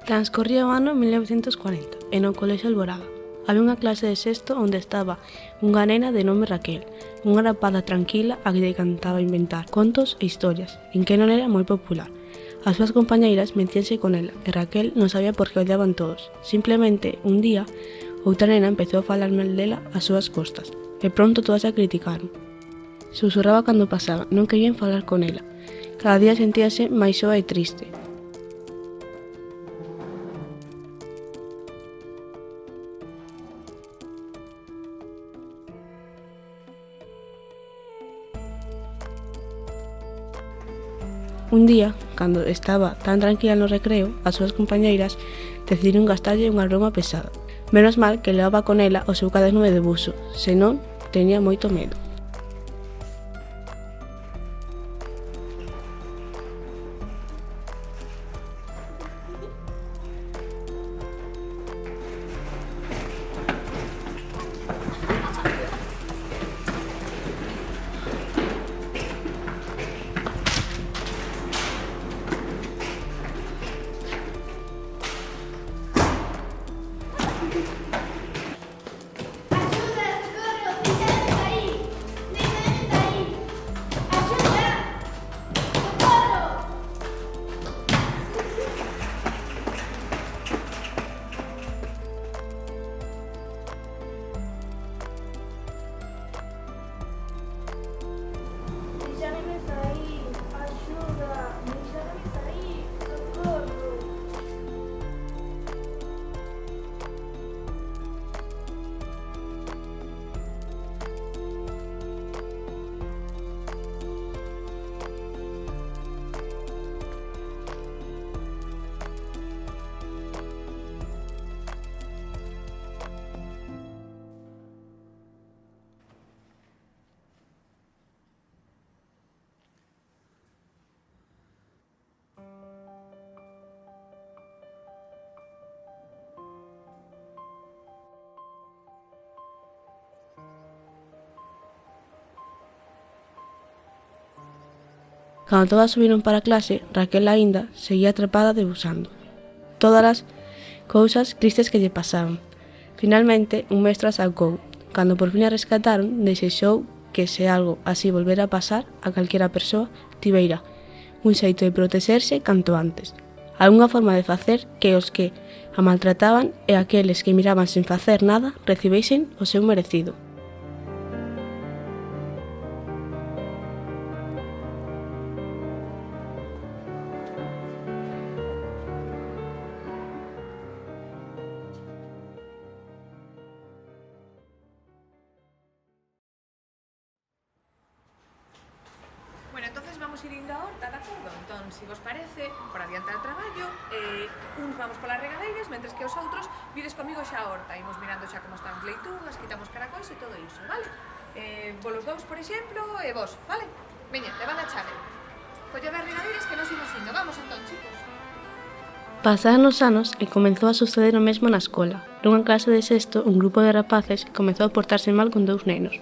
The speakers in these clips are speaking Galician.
Transcorría o ano 1940 e no colexio Alborada. Había unha clase de sexto onde estaba unha nena de nome Raquel, unha rapaza tranquila a que lle cantaba inventar contos e historias, en que non era moi popular. As súas compañeiras metíanse con ela e Raquel non sabía por que odiaban todos. Simplemente, un día, outra nena empezou a falar mal dela ás súas costas e pronto todas a criticaron. Susurraba cando pasaba, non querían falar con ela. Cada día sentíase máis soa e triste. Un día, cando estaba tan tranquila no recreo, as súas compañeiras decidiron gastarlle unha broma pesada. Menos mal que levaba con ela o seu caderno de debuxo, senón tenía moito medo. Cando todas subiron para a clase, Raquel aínda seguía atrapada debuxando todas as cousas tristes que lle pasaban. Finalmente, un mestre a sacou. Cando por fin a rescataron, desexou que se algo así volvera a pasar a calquera persoa, tiveira un xeito de protexerse canto antes. Algunha forma de facer que os que a maltrataban e aqueles que miraban sen facer nada recibisen o seu merecido. Bueno, entonces vamos ir indo a horta, de acordo? Entón, se vos parece, por adiantar o traballo, uns vamos polas regadeiras, mentres que os outros vides comigo xa a horta. Imos mirando xa como están as leitugas, quitamos caracóis e todo iso, vale? Vos dous, por exemplo, e vos, vale? Veña, levad a chave. Colle das regadeiras que nos imos indo. Vamos, entón, chicos. Pasaron os anos e comezou a suceder o mesmo na escola. Nunha clase de sexto, un grupo de rapaces comezou a portarse mal con dous nenos,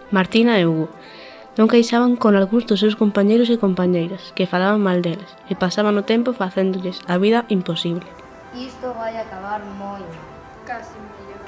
Martina e Hugo. Non queixaban con algúns dos seus compañeiros e compañeiras, que falaban mal deles, e pasaban o tempo facéndolles a vida imposible. Isto vai acabar moi mal. Casi mellor.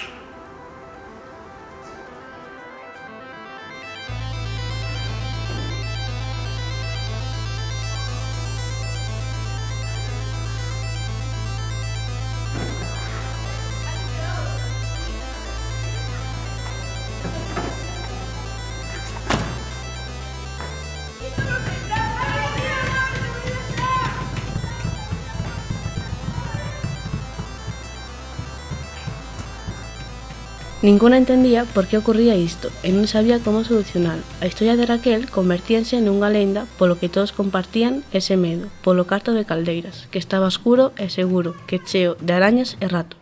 Ninguna entendía por que ocurría isto e non sabía como solucionalo. A historia de Raquel convertíanse nunha lenda polo que todos compartían ese medo, polo carto de Caldeiras, que estaba escuro e seguro, que cheo de arañas e ratos.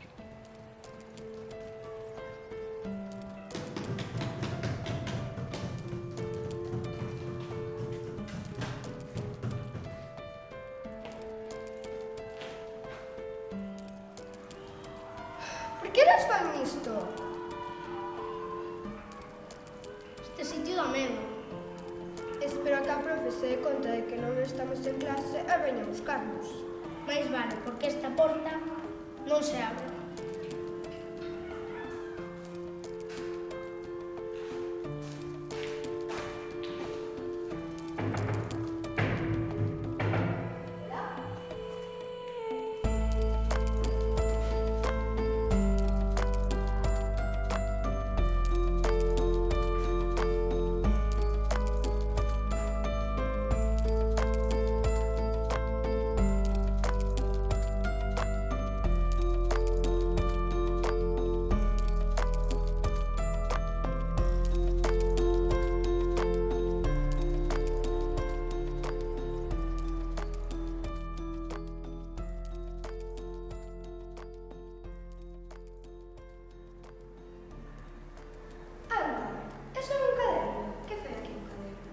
Por que eras fan isto? Este sitio dá medo. Espero que a profe se dé conta de que non estamos en clase e veña buscarnos. máis vale, porque esta porta non se abre. Eso é un caderno. Que fai aquí un caderno?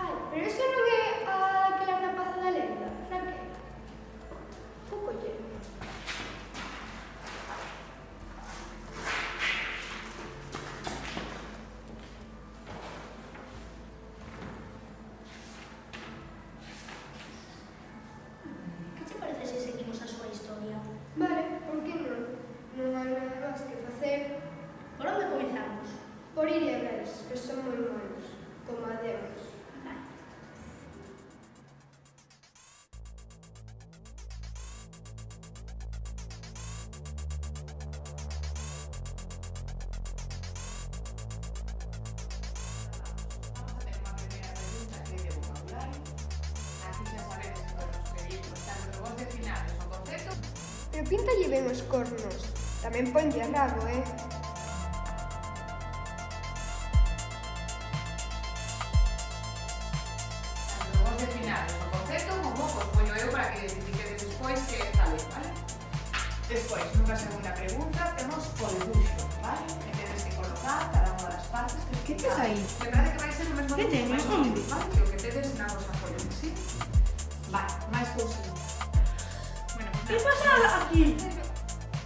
Ai, pero eso non é a daquela rapaza da lenda, Raquel. Vou collerme. Que te parece se seguimos a súa historia? Vale, por que non? Non hai nada máis que facer. Por onde comezamos? Por ir e veres, que son moi malos, como a Deus. Vamos a tener unha primeira pregunta que é de vocabulario. Aquí xa sabedes que podemos pedir tanto verbos de finales o conceptos. Pero píntalle ben os cornos. Tamén ponlle rabo, Tanto verbos de finales o conceptos como os poño eu para que identifiquedes despois que tal é, vale? Despois, nunha segunda pregunta, temos o debuxo, vale? Que tedes que colocar cada unha das partes que tes aí? Lembrade que vai ser o mesmo Que teño? onde? Vale? Que o que tedes na vosa folla, ¿sí? Vale, máis cousiñas. Bueno, pues Que nada. pasa aquí?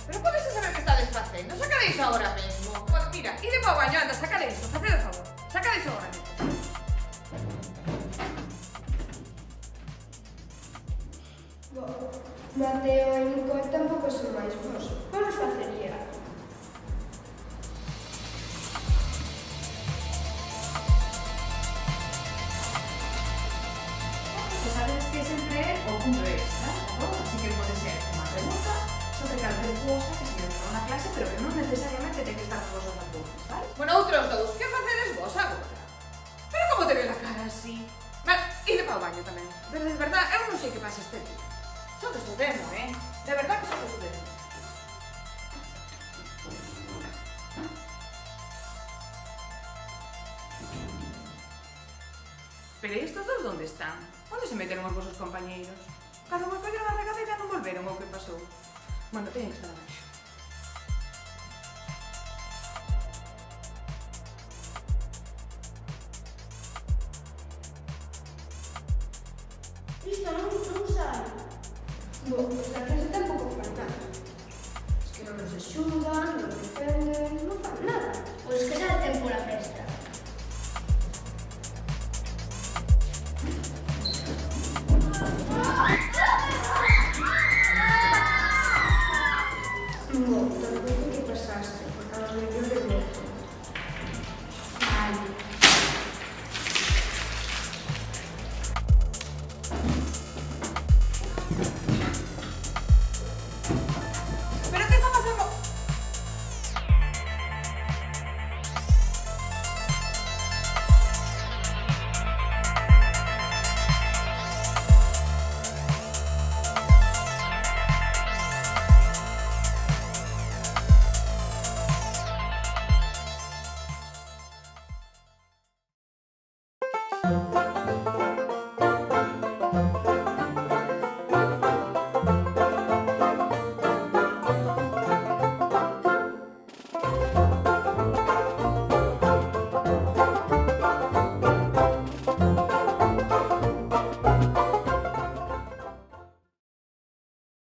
Pero podes saber que estades facendo? Sacadeis agora mesmo. Pois mira, ide para o baño, anda, sacadeis, faced o favor. Sacadeis agora mesmo. Mateo e Nicole tampouco son máis bons. Vamos facería. Que sabes que sempre é o punto extra, ¿no? Así que pode ser unha pregunta sobre calquer cousa que se dentro na clase, pero que non necesariamente ten que estar nos vosos apuntes, vale? Bueno, outros dous, que facedes vos agora? Pero como te ve la cara así? Vale, ide para o baño tamén. Pero de verdad, eu non sei que pasa este día. Só que estudemo, De verdad que só que estudemo. Pero estos dous onde están? Onde se meteron os vosos compañeiros? Cando me colleron a regadeira non volveron ou que pasou? Bueno, teñen que estar abaixo. Isto non sai. Bo, pues na clase tampouco fan nada. Es que non nos axudan, non defenden, non fan nada. Pois que xa ten pola festa. Bo, tampouco que pasaste, porque a los mellor de moito. Vale.